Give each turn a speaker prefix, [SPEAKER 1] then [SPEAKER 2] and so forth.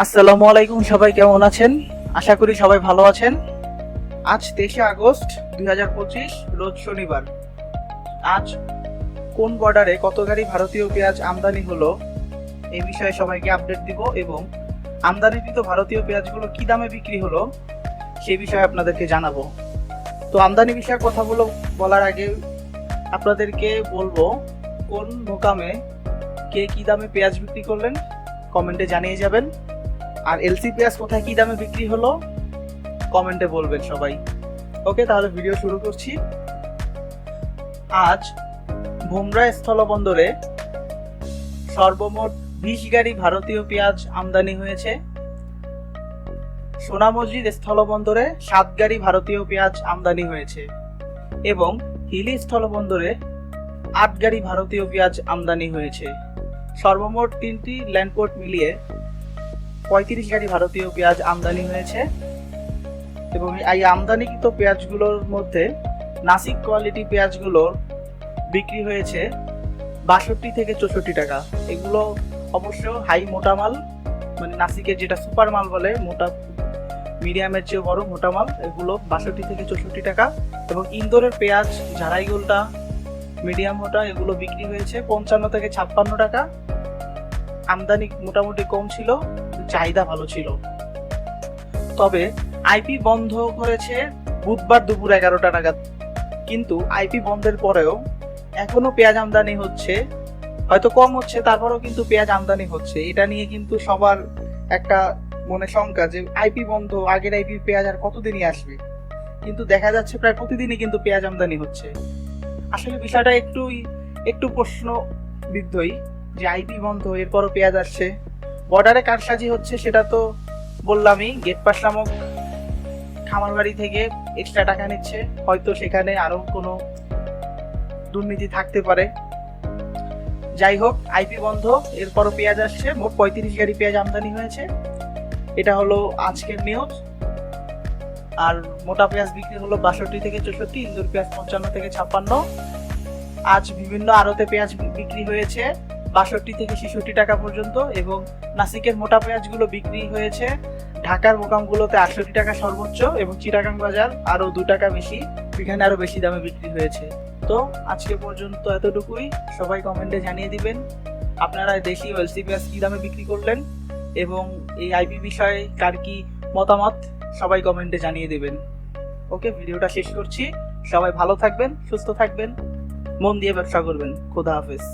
[SPEAKER 1] আসসালামু আলাইকুম, সবাই কেমন আছেন? আশা করি সবাই ভালো আছেন। আজ 23শে আগস্ট 2025, রোজ শনিবার। আজ কোন বর্ডারে কত গাড়ি ভারতীয় পেঁয়াজ আমদানি হলো এই বিষয়ে সবাইকে আপডেট দিব এবং আমদানিকৃত ভারতীয় পেঁয়াজগুলো কি দামে বিক্রি হলো সেই বিষয়ে আপনাদেরকে জানাবো। তো আমদানি বিষয়ে কথাগুলো বলার আগে আপনাদেরকে বলবো কোন মোকামে কে কি দামে পেঁয়াজ বিক্রি করলেন কমেন্টে জানিয়ে যাবেন। আর এলসি পেঁয়াজ কোথায় কি দামে বিক্রি হলো কমেন্টে বলবেন সবাই। ওকে, তাহলে ভিডিও শুরু করছি। আজ ভোমরা স্থলবন্দরে সর্বমোট 20 গাড়ি ভারতীয় পেঁয়াজ আমদানি হয়েছে। সোনা মসজিদ স্থলবন্দরে 7 গাড়ি ভারতীয় পেঁয়াজ আমদানি হয়েছে এবং হিলি স্থলবন্দরে 8 গাড়ি ভারতীয় পেঁয়াজ আমদানি হয়েছে। সর্বমোট 3টি ল্যান্ডপোর্ট মিলিয়ে 35 গাড়ি ভারতীয় পেঁয়াজ আমদানি হয়েছে এবং এই আমদানিকৃত পেঁয়াজগুলোর মধ্যে নাসিক কোয়ালিটি পেঁয়াজগুলোর বিক্রি হয়েছে 62 থেকে 64 টাকা। এগুলো অবশ্য হাই মোটা মাল, মানে নাসিকের যেটা সুপার মাল বলে, মোটা মিডিয়ামের চেয়ে বড় মোটা মাল, এগুলো 62 থেকে 64 টাকা। এবং ইন্দোরের পেঁয়াজ ঝাড়াইগুলটা মিডিয়াম মোটা, এগুলো বিক্রি হয়েছে 55 থেকে 56 টাকা। আমদানি মোটামুটি কম ছিল, চাহিদা ভালো ছিল। তবে আইপি বন্ধ করেছে বুধবার দুপুর 11টা নাগাদ, কিন্তু আইপি বন্ধের পরেও এখনো পেঁয়াজ আমদানি হচ্ছে, হয়তো কম হচ্ছে, তারপরেও কিন্তু পেঁয়াজ আমদানি হচ্ছে। এটা নিয়ে কিন্তু সবার একটা মনে শঙ্কা যে আইপি বন্ধ, আগের আইপি পেঁয়াজ আর কতদিনই আসবে। কিন্তু দেখা যাচ্ছে প্রায় প্রতিদিনই কিন্তু পেঁয়াজ আমদানি হচ্ছে। আসলে বিষয়টা একটু প্রশ্নবিদ্ধই যে আইপি বন্ধ এরপরও পেঁয়াজ আসছে। বর্ডারে কারসাজি হচ্ছে সেটা তো বললামই, গেট পাস নামক খামার বাড়ি থেকে এক্সট্রা টাকা নিচ্ছে, হয়তো সেখানে আরো কোনো দুর্নীতি থাকতে পারে। যাই হোক, আইপি বন্ধ, এরপরও পেঁয়াজ আসছে। মোট 35 গাড়ি পেঁয়াজ আমদানি হয়েছে। এটা হলো আজকের নিউজ। আর মোটা পেঁয়াজ বিক্রি হলো 62 থেকে 64, ইন্দোর পেঁয়াজ 55 থেকে 56। আজ বিভিন্ন আড়তে পেঁয়াজ বিক্রি হয়েছে 62 থেকে 66 টাকা পর্যন্ত এবং নাসিকের মোটা পেঁয়াজগুলো বিক্রি হয়েছে ঢাকার মোকামগুলোতে 68 টাকা সর্বোচ্চ এবং চিটাগাং বাজার আরো 2 টাকা বেশি, এখানে আরো বেশি দামে বিক্রি হয়েছে। তো আজকে পর্যন্ত এতটুকুই। সবাই কমেন্টে জানিয়ে দিবেন আপনারা দেশি এলসি পেঁয়াজ কি দামে বিক্রি করলেন এবং এই আইপি বিষয়ে কার কি মতামত সবাই কমেন্টে জানিয়ে দিবেন। ওকে, ভিডিওটা শেষ করছি। সবাই ভালো থাকবেন, সুস্থ থাকবেন, মন দিয়ে ব্যবসা করবেন। খোদা হাফেজ।